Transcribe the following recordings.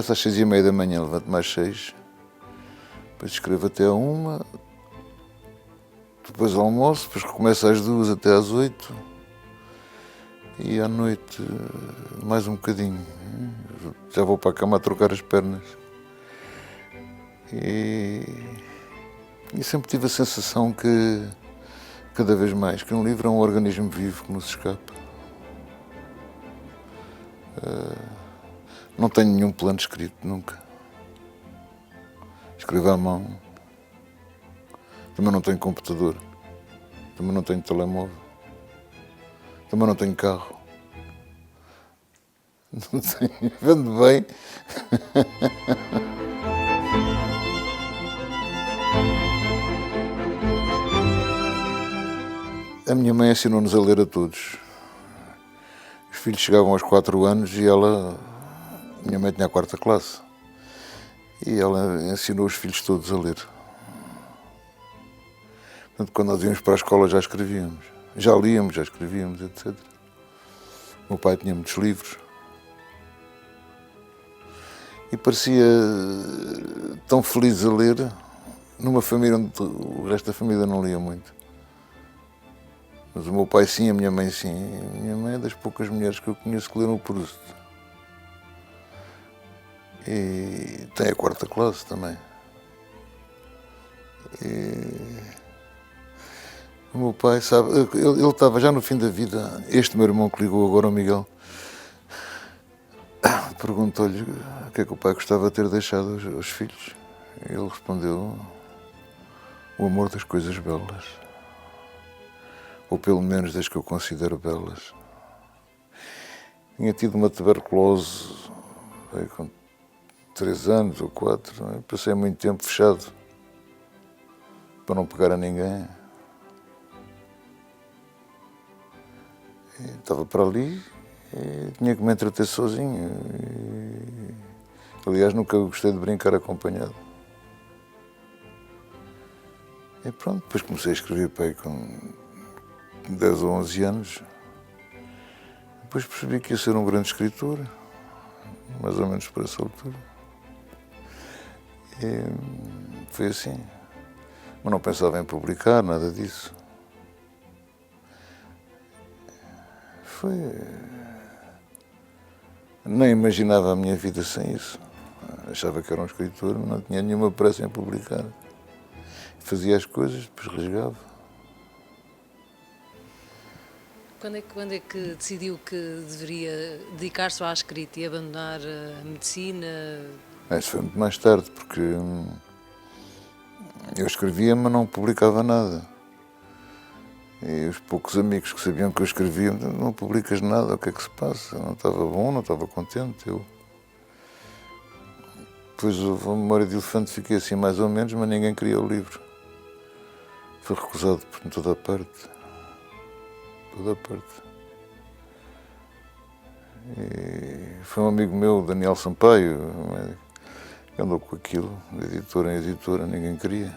começo às 6h30 da manhã, levanto-me às 6, depois escrevo até à 1, depois almoço, depois recomeço às 2 até às 8 e à noite mais um bocadinho. Já vou para a cama a trocar as pernas. E sempre tive a sensação que, cada vez mais, que um livro é um organismo vivo que não se escapa. Não tenho nenhum plano escrito, nunca. Escrevo à mão. Também não tenho computador. Também não tenho telemóvel. Também não tenho carro. Não tenho. Vendo bem. A minha mãe ensinou-nos a ler a todos. Os filhos chegavam aos 4 anos e minha mãe tinha a 4ª classe. E ela ensinou os filhos todos a ler. Portanto, quando nós íamos para a escola já escrevíamos. Já líamos, já escrevíamos, etc. O meu pai tinha muitos livros. E parecia tão feliz a ler numa família onde o resto da família não lia muito. Mas o meu pai sim, a minha mãe sim. A minha mãe é das poucas mulheres que eu conheço que leram o Proust. E tem a 4ª classe também. E o meu pai, sabe, ele estava já no fim da vida. Este meu irmão que ligou agora, o Miguel, perguntou-lhe o que é que o pai gostava de ter deixado aos filhos. E ele respondeu: o amor das coisas belas. Ou pelo menos das que eu considero belas. Tinha tido uma tuberculose com 3 anos ou 4. Passei muito tempo fechado para não pegar a ninguém. E estava para ali e tinha que me entreter sozinho. Aliás, nunca gostei de brincar acompanhado. E pronto, depois comecei a escrever para aí com 10 ou 11 anos. Depois percebi que ia ser um grande escritor, mais ou menos por essa altura. E foi assim. Mas não pensava em publicar, nada disso. Nem imaginava a minha vida sem isso. Achava que era um escritor, mas não tinha nenhuma pressa em publicar. Fazia as coisas, depois rasgava. Quando é que decidiu que deveria dedicar-se só à escrita e abandonar a medicina? Isso foi muito mais tarde, porque eu escrevia, mas não publicava nada. E os poucos amigos que sabiam que eu escrevia: não publicas nada, o que é que se passa? Não estava bom, não estava contente. Depois houve a Memória de Elefante, fiquei assim mais ou menos, mas ninguém queria o livro. Foi recusado por toda a parte. Toda a parte. E foi um amigo meu, Daniel Sampaio, que andou com aquilo, de editora em editora, ninguém queria.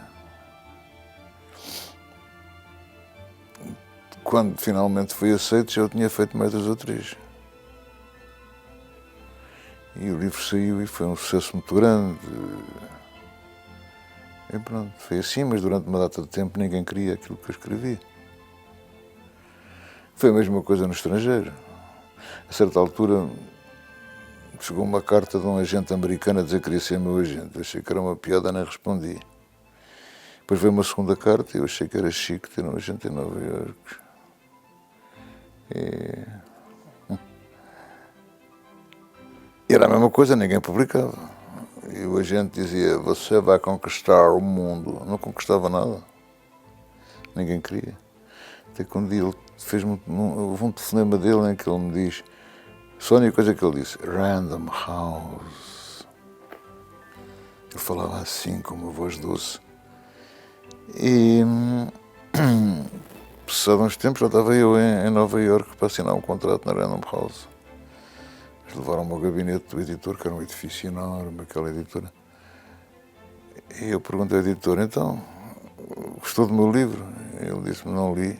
Quando finalmente foi aceito, já eu tinha feito mais 2 ou 3. E o livro saiu e foi um sucesso muito grande. E pronto, foi assim, mas durante uma data de tempo ninguém queria aquilo que eu escrevi. Foi a mesma coisa no estrangeiro. A certa altura chegou uma carta de um agente americano a dizer que queria ser meu agente. Eu achei que era uma piada, nem respondi. Depois veio uma segunda carta e eu achei que era chique ter um agente em Nova Iorque. E era a mesma coisa, ninguém publicava. E o agente dizia: você vai conquistar o mundo. Não conquistava nada. Ninguém queria. Até que um dia ele fez-me houve um telefonema dele em que ele me diz, só a única coisa que ele disse: Random House. Ele falava assim, com uma voz doce. E passado uns tempos já estava eu em Nova Iorque para assinar um contrato na Random House. Eles levaram-me ao gabinete do editor, que era um edifício enorme, aquela editora. E eu perguntei ao editor: então, gostou do meu livro? Ele disse-me: não li.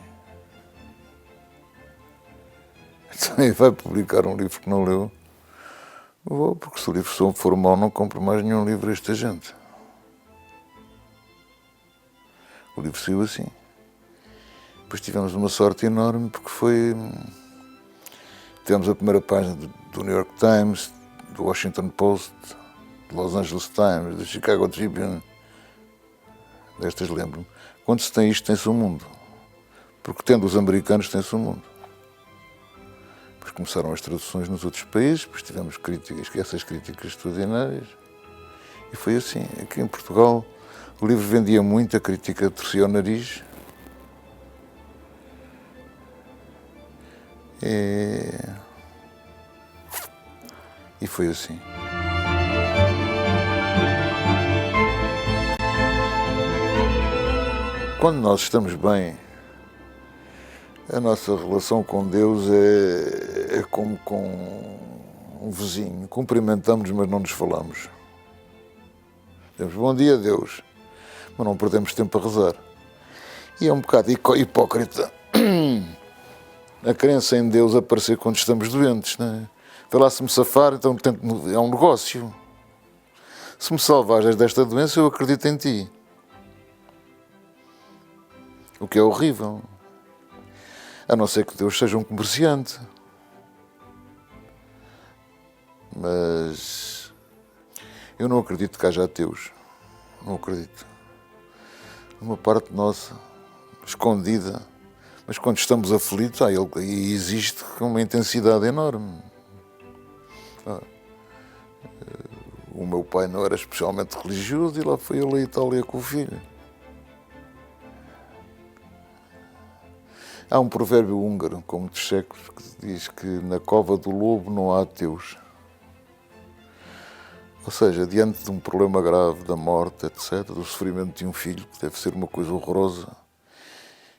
Então, vai publicar um livro que não leu? Vou, porque se o livro for mau, não compro mais nenhum livro a esta gente. O livro saiu assim. Depois tivemos uma sorte enorme, porque tivemos a primeira página do New York Times, do Washington Post, do Los Angeles Times, do Chicago Tribune. Destas lembro-me. Quando se tem isto, tem-se o mundo. Porque tendo os americanos, tem-se o mundo. Depois começaram as traduções nos outros países, depois tivemos críticas, essas críticas extraordinárias. E foi assim. Aqui em Portugal, o livro vendia muito, a crítica torcia o nariz. E foi assim. Quando nós estamos bem, a nossa relação com Deus é como com um vizinho. Cumprimentamos, mas não nos falamos. Dizemos bom dia, Deus, mas não perdemos tempo a rezar. E é um bocado hipócrita a crença em Deus aparecer quando estamos doentes, não é? Vê lá se me safar, então é um negócio. Se me salvares desta doença, eu acredito em ti. O que é horrível. A não ser que Deus seja um comerciante. Mas eu não acredito que haja ateus. Não acredito. Uma parte nossa, escondida, mas quando estamos aflitos, ele existe com uma intensidade enorme. O meu pai não era especialmente religioso e lá foi ele à Itália com o filho. Há um provérbio húngaro, com muitos séculos, que diz que na cova do lobo não há ateus. Ou seja, diante de um problema grave, da morte, etc., do sofrimento de um filho, que deve ser uma coisa horrorosa.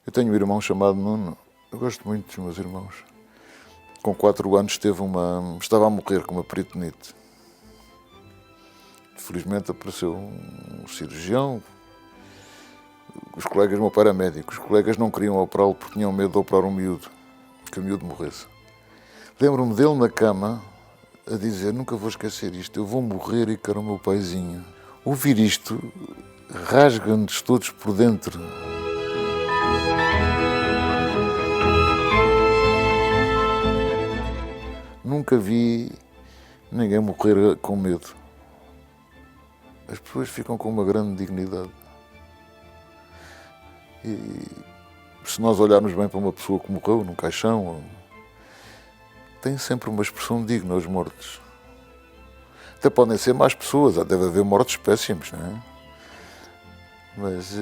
Eu tenho um irmão chamado Nuno, eu gosto muito dos meus irmãos. Com 4 anos estava a morrer com uma peritonite. Felizmente apareceu um cirurgião, os colegas, meu pai era médico, os colegas não queriam operá-lo porque tinham medo de operar um miúdo, que o miúdo morresse. Lembro-me dele na cama a dizer, nunca vou esquecer isto, eu vou morrer e quero o meu paizinho. Ouvir isto rasga-nos todos por dentro. Nunca vi ninguém morrer com medo. As pessoas ficam com uma grande dignidade. E se nós olharmos bem para uma pessoa que morreu num caixão, tem sempre uma expressão digna aos mortos. Até podem ser más pessoas, deve haver mortos péssimos, não é? Mas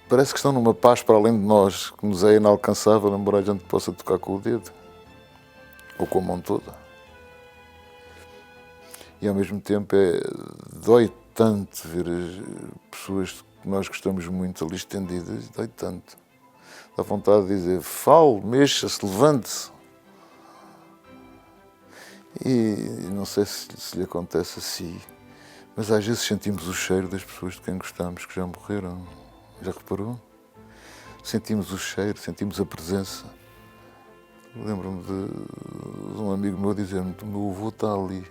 parece que estão numa paz para além de nós, que nos é inalcançável, embora a gente possa tocar com o dedo, ou com a mão toda. E ao mesmo tempo dói tanto ver as pessoas que nós gostamos muito ali estendidas, dói tanto. Dá vontade de dizer, fale, mexa-se, levante-se. E não sei se lhe acontece assim, mas às vezes sentimos o cheiro das pessoas de quem gostamos, que já morreram. Já reparou? Sentimos o cheiro, sentimos a presença. Lembro-me de um amigo meu dizer-me, o meu avô está ali.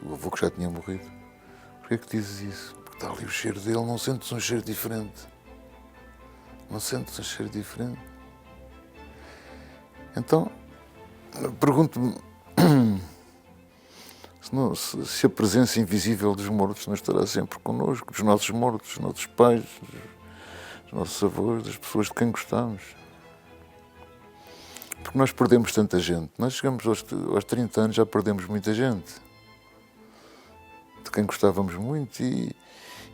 O avô que já tinha morrido. Porquê é que dizes isso? Porque está ali o cheiro dele, não sentes um cheiro diferente. Não sentes um cheiro diferente. Então, pergunto-me se a presença invisível dos mortos não estará sempre connosco, dos nossos mortos, dos nossos pais, dos nossos avós, das pessoas de quem gostamos. Porque nós perdemos tanta gente. Nós chegamos aos 30 anos, já perdemos muita gente. De quem gostávamos muito e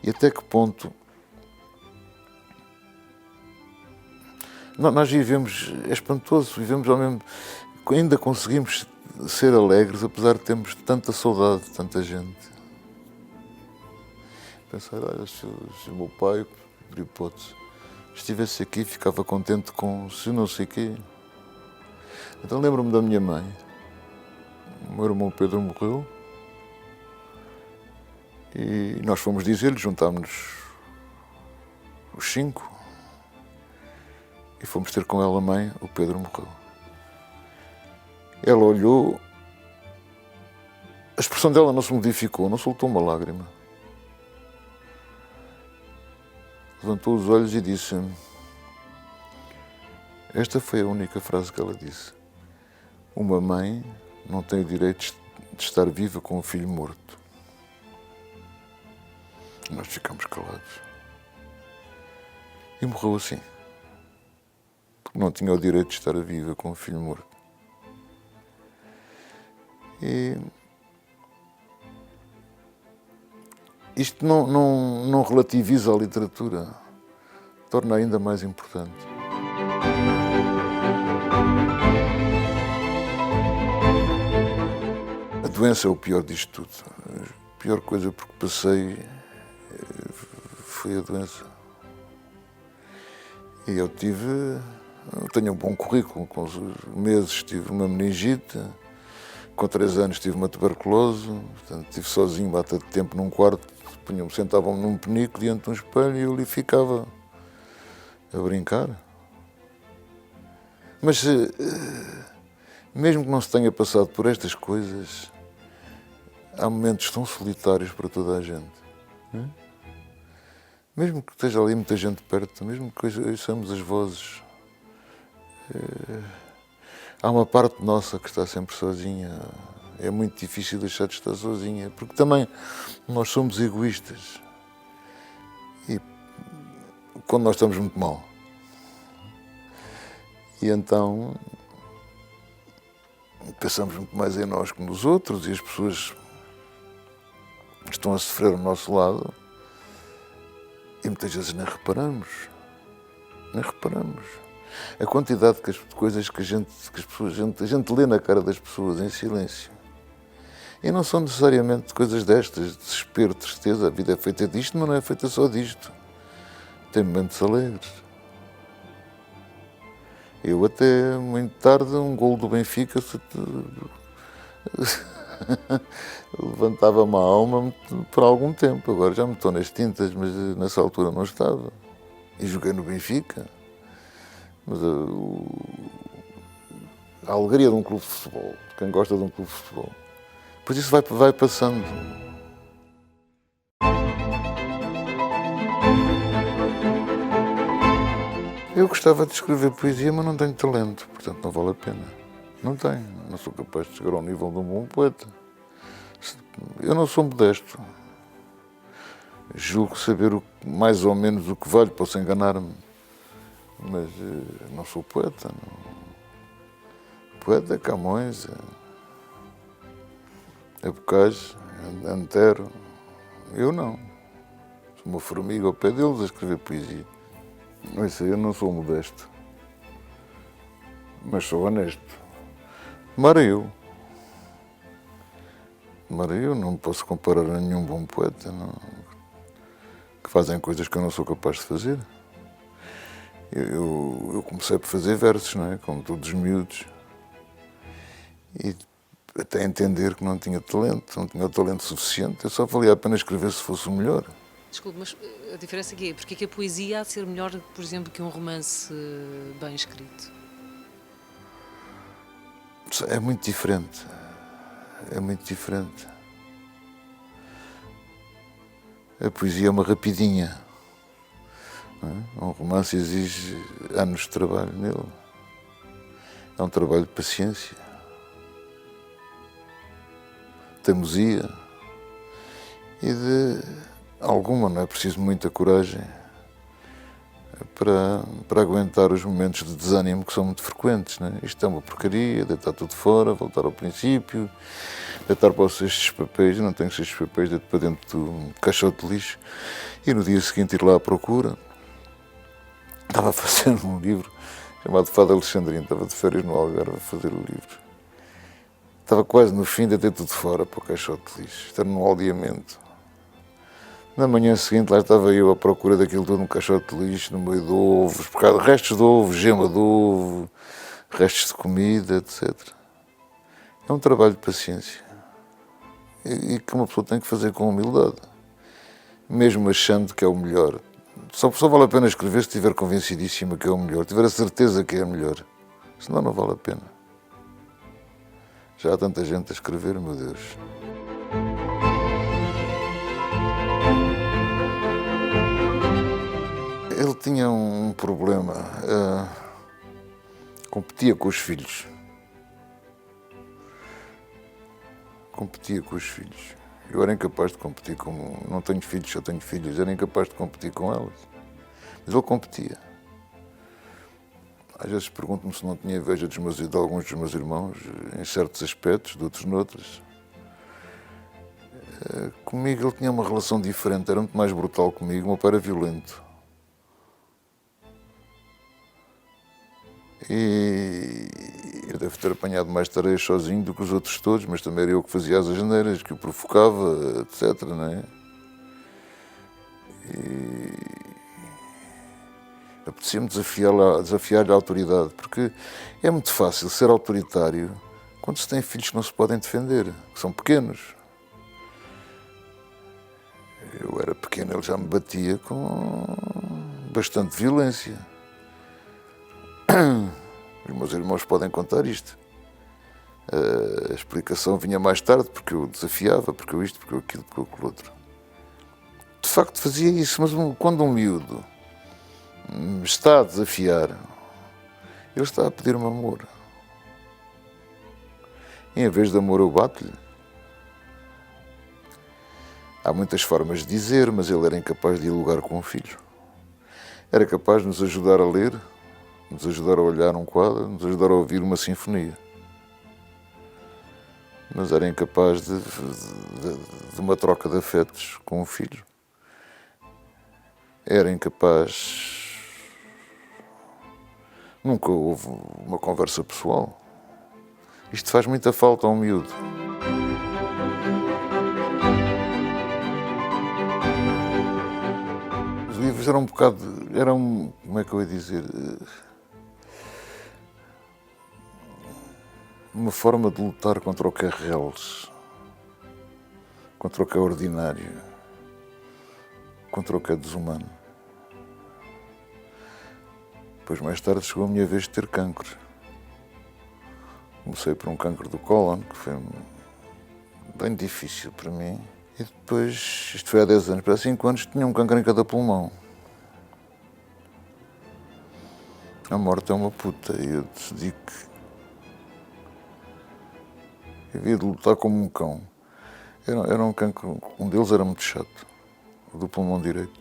até que ponto nós vivemos, é espantoso, vivemos ao mesmo, ainda conseguimos ser alegres apesar de termos tanta saudade de tanta gente. Pensar, olha, se o meu pai, por hipótese, estivesse aqui, ficava contente com se não sei o quê. Então lembro-me da minha mãe. O meu irmão Pedro morreu. E nós fomos dizer-lhe, juntámos-nos os 5 e fomos ter com ela a mãe, o Pedro morreu. Ela olhou, a expressão dela não se modificou, não soltou uma lágrima. Levantou os olhos e disse: esta foi a única frase que ela disse. Uma mãe não tem o direito de estar viva com um filho morto. Nós ficamos calados. E morreu assim. Porque não tinha o direito de estar viva com um filho morto. E isto não relativiza a literatura, torna ainda mais importante. A doença é o pior disto tudo. A pior coisa porque passei foi a doença. E eu tenho um bom currículo. Com os meses tive uma meningite, com 3 anos tive uma tuberculose, portanto estive sozinho bata de tempo num quarto, sentavam-me num penico diante de um espelho e eu ali ficava a brincar. Mas mesmo que não se tenha passado por estas coisas, há momentos tão solitários para toda a gente. Não é? Mesmo que esteja ali muita gente perto, mesmo que ouçamos as vozes, há uma parte nossa que está sempre sozinha. É muito difícil deixar de estar sozinha, porque também nós somos egoístas. E quando nós estamos muito mal. E então pensamos muito mais em nós que nos outros, e as pessoas estão a sofrer ao nosso lado e muitas vezes nem reparamos. A quantidade de coisas que a gente lê na cara das pessoas em silêncio. E não são necessariamente coisas destas, desespero, tristeza. A vida é feita disto, mas não é feita só disto. Tem momentos alegres. Eu até muito tarde, um golo do Benfica, levantava-me a alma por algum tempo. Agora já me estou nas tintas, mas nessa altura não estava. E joguei no Benfica. Mas a alegria de um clube de futebol, de quem gosta de um clube de futebol, pois isso vai passando. Eu gostava de escrever poesia, mas não tenho talento, portanto não vale a pena. Não tenho, não sou capaz de chegar ao nível de um bom poeta. Eu não sou modesto. Julgo saber mais ou menos o que valho, posso enganar-me. Mas não sou poeta. Não. Poeta é Camões, é Bocage, Antero. Eu não. Sou uma formiga ao pé deles a escrever poesia. Não sei, eu não sou modesto. Mas sou honesto. Mara eu não me posso comparar a nenhum bom poeta, não, que fazem coisas que eu não sou capaz de fazer. Eu comecei por fazer versos, não é? Como todos os miúdos. E até entender que não tinha talento, não tinha o talento suficiente. Eu só valia a pena escrever se fosse o melhor. Desculpe, mas a diferença aqui é porque é que a poesia há de ser melhor, por exemplo, que um romance bem escrito? É muito diferente. É muito diferente. A poesia é uma rapidinha. Não é? Um romance exige anos de trabalho nele. É um trabalho de paciência, teimosia e de alguma, não é preciso muita coragem para aguentar os momentos de desânimo que são muito frequentes. Não é? Isto é uma porcaria, deitar tudo fora, voltar ao princípio, deitar para os cestos de papéis. Eu não tenho cestos de papéis, deito para dentro do caixote de lixo e no dia seguinte ir lá à procura. Estava a fazer um livro chamado Fado Alexandrino, estava de férias no Algarve a fazer o livro. Estava quase no fim, deitei tudo fora para o caixote de lixo, estava num aldeamento. Na manhã seguinte lá estava eu à procura daquilo tudo no caixote de lixo, no meio de ovos, restos de ovo, gema de ovo, restos de comida, etc. É um trabalho de paciência e que uma pessoa tem que fazer com humildade, mesmo achando que é o melhor. Só vale a pena escrever se estiver convencidíssima que é o melhor, tiver a certeza que é o melhor, senão não vale a pena. Já há tanta gente a escrever, meu Deus. Ele tinha um problema, competia com os filhos. Competia com os filhos. Eu era incapaz de competir com... Não tenho filhos, só tenho filhos. Era incapaz de competir com elas. Mas ele competia. Às vezes pergunto-me se não tinha inveja de alguns dos meus irmãos, em certos aspectos, de outros noutros. Comigo ele tinha uma relação diferente, era muito mais brutal comigo. O meu pai era violento. E ele deve ter apanhado mais tareias sozinho do que os outros todos, mas também era eu que fazia as asneiras, que o provocava, etc. Não é? E apetecia-me desafiar-lhe a autoridade, porque é muito fácil ser autoritário quando se tem filhos que não se podem defender, que são pequenos. Eu era pequeno, ele já me batia com bastante violência. Os meus irmãos podem contar isto. A explicação vinha mais tarde, porque eu desafiava, porque eu isto, porque eu aquilo, porque eu aquilo outro. De facto fazia isso, mas quando um miúdo me está a desafiar, ele está a pedir-me amor. E em vez de amor eu bato-lhe. Há muitas formas de dizer, mas ele era incapaz de dialogar com o filho. Era capaz de nos ajudar a ler, nos ajudar a olhar um quadro, nos ajudar a ouvir uma sinfonia. Mas era incapaz de uma troca de afetos com o filho. Era incapaz... Nunca houve uma conversa pessoal. Isto faz muita falta a um miúdo. Os livros eram um bocado... como é que eu ia dizer... uma forma de lutar contra o que é reles, contra o que é ordinário, contra o que é desumano. Depois, mais tarde, chegou a minha vez de ter cancro. Comecei por um cancro do cólon, que foi bem difícil para mim. E depois, isto foi há 10 anos, para 5 anos, tinha um cancro em cada pulmão. A morte é uma puta, e eu decidi que havia de lutar como um cão. Era um cancro, um deles era muito chato, o do pulmão direito.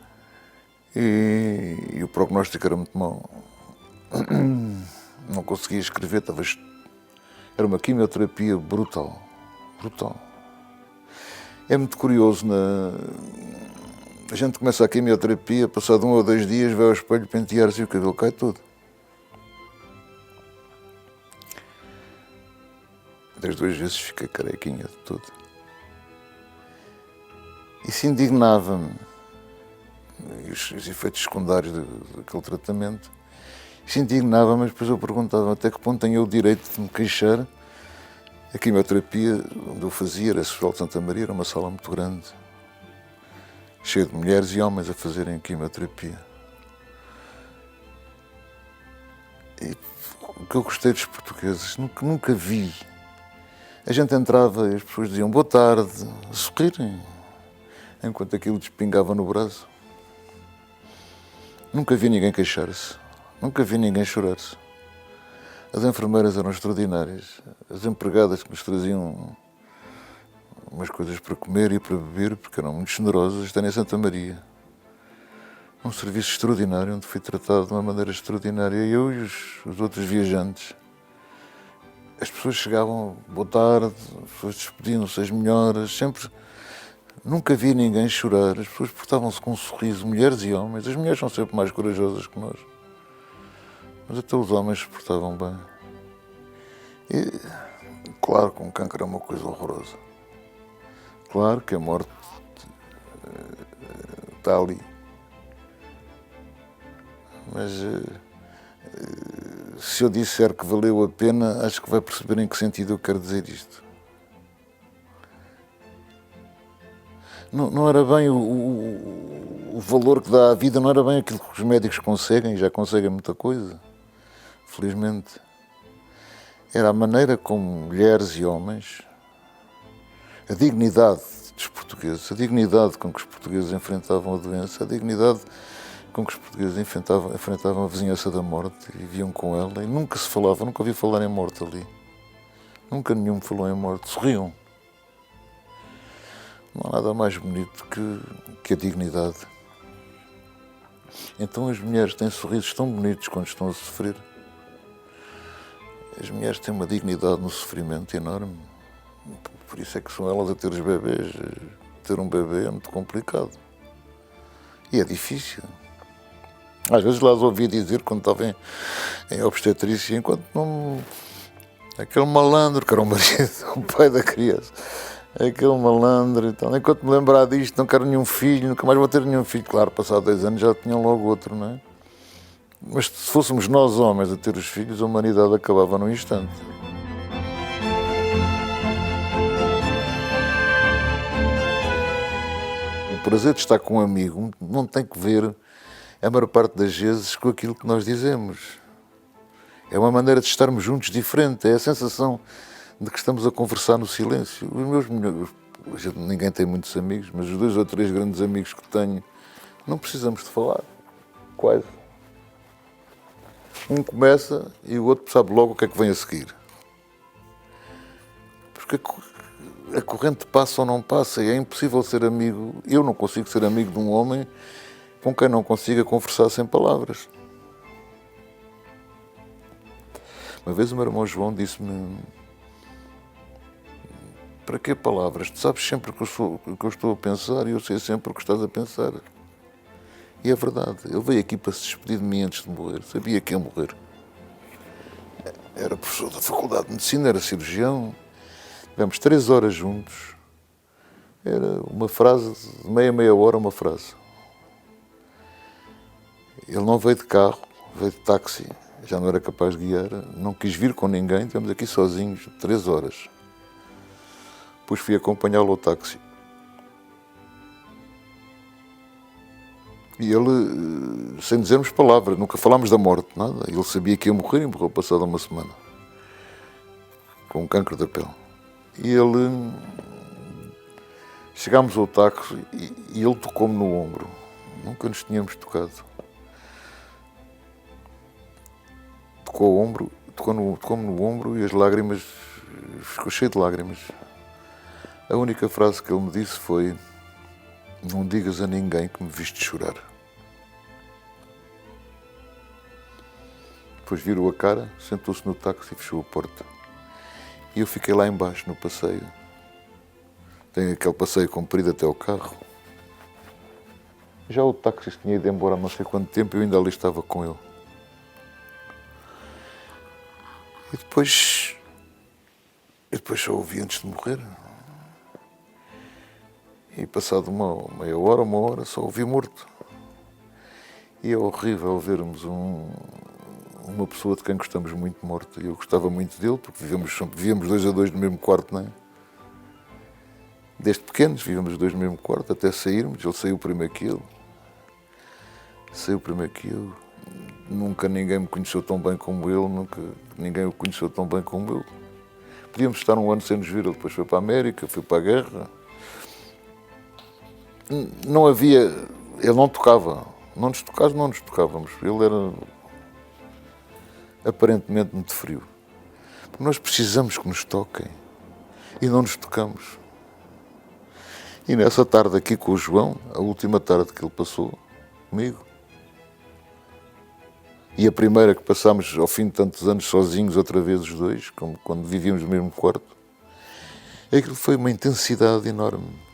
E o prognóstico era muito mau. Não conseguia escrever, era uma quimioterapia brutal. Brutal. É muito curioso, a gente começa a quimioterapia, passado 1 ou 2 dias, vai ao espelho pentear-se e o cabelo cai todo. Das 2 vezes fiquei carequinha de tudo. Isso indignava-me. E os efeitos secundários daquele tratamento. Isso indignava-me, mas depois eu perguntava até que ponto tenho eu o direito de me queixar. A quimioterapia onde eu fazia era a Hospital de Santa Maria, era uma sala muito grande, cheia de mulheres e homens a fazerem quimioterapia. E o que eu gostei dos portugueses, nunca vi. A gente entrava e as pessoas diziam boa tarde, a sorrirem, enquanto aquilo despingava no braço. Nunca vi ninguém queixar-se, nunca vi ninguém chorar-se. As enfermeiras eram extraordinárias, as empregadas que nos traziam umas coisas para comer e para beber, porque eram muito generosas, estão em Santa Maria. Um serviço extraordinário, onde fui tratado de uma maneira extraordinária, eu e os outros viajantes. As pessoas chegavam, boa tarde, as pessoas despediam-se as melhoras, sempre... Nunca vi ninguém chorar, as pessoas portavam-se com um sorriso, mulheres e homens. As mulheres são sempre mais corajosas que nós. Mas até os homens se portavam bem. E, claro que um cancro é uma coisa horrorosa. Claro que a morte está ali. Mas se eu disser que valeu a pena, acho que vai perceber em que sentido eu quero dizer isto. Não era bem o valor que dá à vida, não era bem aquilo que os médicos conseguem, já conseguem muita coisa, felizmente. era a maneira como mulheres e homens, a dignidade dos portugueses, a dignidade com que os portugueses enfrentavam a doença, a dignidade com que os portugueses enfrentavam a vizinhança da morte e viviam com ela, e nunca se falava, nunca ouvi falar em morte ali. Nunca nenhum falou em morte, sorriam. Não há nada mais bonito que a dignidade. Então as mulheres têm sorrisos tão bonitos quando estão a sofrer. As mulheres têm uma dignidade no sofrimento enorme. Por isso é que são elas a ter os bebês. Ter um bebê é muito complicado. E é difícil. Às vezes lá as ouvi dizer, quando estava em obstetrícia, enquanto não... Aquele malandro, que era o marido, o pai da criança. Aquele malandro, então, enquanto me lembrar disto, não quero nenhum filho, nunca mais vou ter nenhum filho. Claro, passado 2 anos já tinham logo outro, não é? Mas se fôssemos nós homens a ter os filhos, a humanidade acabava num instante. O prazer de estar com um amigo não tem que ver, a maior parte das vezes, com aquilo que nós dizemos. É uma maneira de estarmos juntos diferente, é a sensação de que estamos a conversar no silêncio. Os meus melhores, ninguém tem muitos amigos, mas os 2 ou 3 grandes amigos que tenho, não precisamos de falar, quase. Um começa e o outro sabe logo o que é que vem a seguir. Porque a corrente passa ou não passa, e é impossível ser amigo. Eu não consigo ser amigo de um homem com quem não consiga conversar sem palavras. Uma vez o meu irmão João disse-me: para que palavras? Tu sabes sempre o que eu estou a pensar e eu sei sempre o que estás a pensar. E é verdade, ele veio aqui para se despedir de mim antes de morrer, sabia que ia morrer. Era professor da Faculdade de Medicina, era cirurgião, tivemos 3 horas juntos, era uma frase, de meia hora uma frase. Ele não veio de carro, veio de táxi, já não era capaz de guiar, não quis vir com ninguém, estivemos aqui sozinhos 3 horas. Depois fui acompanhá-lo ao táxi. E ele, sem dizermos palavras, nunca falámos da morte, nada. Ele sabia que ia morrer e morreu passada uma semana, com um cancro da pele. E ele... Chegámos ao táxi e ele tocou-me no ombro. Nunca nos tínhamos tocado. Tocou-me no ombro e as lágrimas... Ficou cheio de lágrimas. A única frase que ele me disse foi: não digas a ninguém que me viste chorar. Depois virou a cara, sentou-se no táxi e fechou a porta. E eu fiquei lá embaixo no passeio. Tem aquele passeio comprido até ao carro. Já o táxi tinha ido embora há não sei quanto tempo e eu ainda ali estava com ele. E depois só ouvi antes de morrer. E passado meia hora, uma hora, só ouvi morto. E é horrível vermos uma pessoa de quem gostamos muito morto. E eu gostava muito dele, porque vivíamos 2 a 2 no mesmo quarto, não é? Desde pequenos, vivíamos os 2 no mesmo quarto, até sairmos. Ele saiu primeiro que eu. Nunca ninguém me conheceu tão bem como ele, nunca ninguém o conheceu tão bem como eu. Podíamos estar 1 ano sem nos ver, ele depois foi para a América, foi para a guerra. Não havia... Ele não tocava. Não nos tocávamos. Ele era aparentemente muito frio. Porque nós precisamos que nos toquem e não nos tocamos. E nessa tarde aqui com o João, a última tarde que ele passou comigo, e a primeira que passámos ao fim de tantos anos sozinhos outra vez os 2, como quando vivíamos no mesmo quarto, aquilo foi uma intensidade enorme.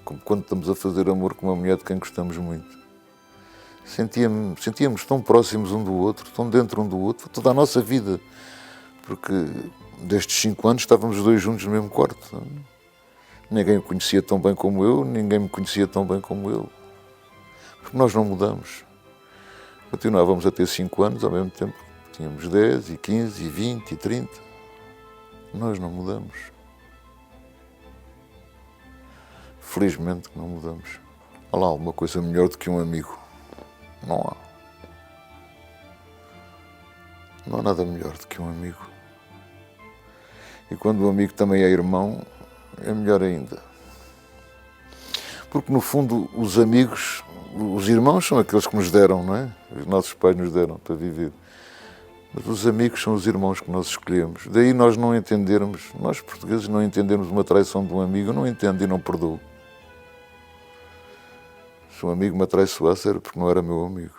Como quando estamos a fazer amor com uma mulher de quem gostamos muito. Sentíamos tão próximos um do outro, tão dentro um do outro, toda a nossa vida. Porque destes 5 anos estávamos os 2 juntos no mesmo quarto. Ninguém o conhecia tão bem como eu, ninguém me conhecia tão bem como ele. Porque nós não mudamos. Continuávamos a ter 5 anos ao mesmo tempo. Tínhamos 10, e 15, e 20, e 30. Nós não mudamos. Felizmente que não mudamos. Há lá alguma coisa melhor do que um amigo. Não há. Não há nada melhor do que um amigo. E quando o amigo também é irmão, é melhor ainda. Porque, no fundo, os amigos, os irmãos são aqueles que nos deram, não é? Os nossos pais nos deram para viver. Mas os amigos são os irmãos que nós escolhemos. Daí nós não entendermos, nós portugueses não entendermos uma traição de um amigo. Eu não entendo e não perdoo. Se um amigo me atraiçoasse era porque não era meu amigo.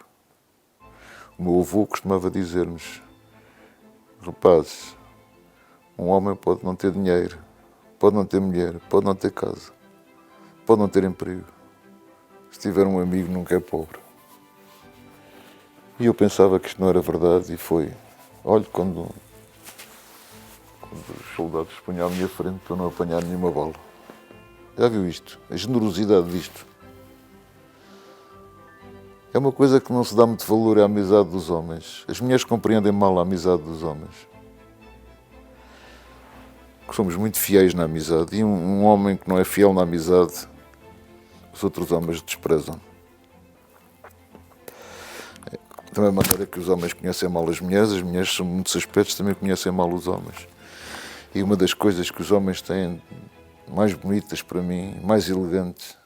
O meu avô costumava dizer-nos: rapazes, um homem pode não ter dinheiro, pode não ter mulher, pode não ter casa, pode não ter emprego. Se tiver um amigo, nunca é pobre. E eu pensava que isto não era verdade e foi. Olhe, quando os soldados se punham à minha frente para não apanhar nenhuma bala. Já viu isto? A generosidade disto. É uma coisa que não se dá muito valor, é a amizade dos homens. As mulheres compreendem mal a amizade dos homens. Que somos muito fiéis na amizade. E um homem que não é fiel na amizade, os outros homens desprezam. Da mesma maneira que os homens conhecem mal as mulheres, são muitos aspectos, também conhecem mal os homens. E uma das coisas que os homens têm mais bonitas para mim, mais elegantes,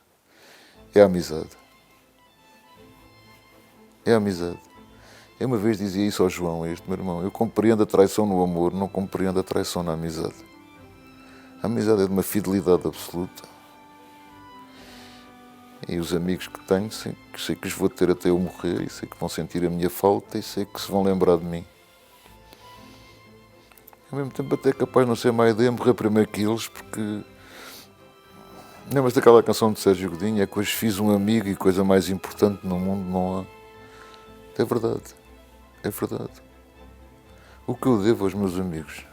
é a amizade. É a amizade. Eu uma vez dizia isso ao João, a este meu irmão: eu compreendo a traição no amor, não compreendo a traição na amizade. A amizade é de uma fidelidade absoluta. E os amigos que tenho, sei que os vou ter até eu morrer, e sei que vão sentir a minha falta, e sei que se vão lembrar de mim. Ao mesmo tempo até é capaz de não ser má ideia morrer primeiro que eles, porque... Lembras daquela canção de Sérgio Godinho? É que hoje fiz um amigo e coisa mais importante no mundo não há. É verdade. É verdade. O que eu devo aos meus amigos?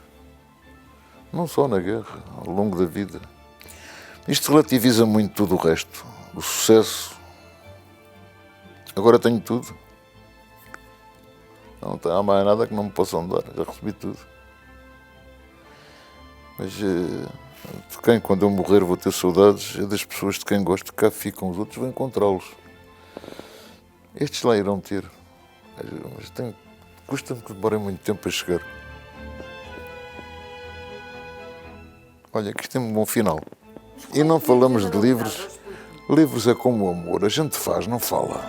Não só na guerra, ao longo da vida. Isto relativiza muito tudo o resto. O sucesso. Agora tenho tudo. Não há mais nada que não me possam dar. Já recebi tudo. Mas de quem, quando eu morrer, vou ter saudades, é das pessoas de quem gosto, cá ficam. Os outros vão encontrá-los. Estes lá irão ter. Mas custa-me que demorem muito tempo a chegar. Olha, que isto tem um bom final. E não falamos de livros. Livros é como o amor, a gente faz, não fala.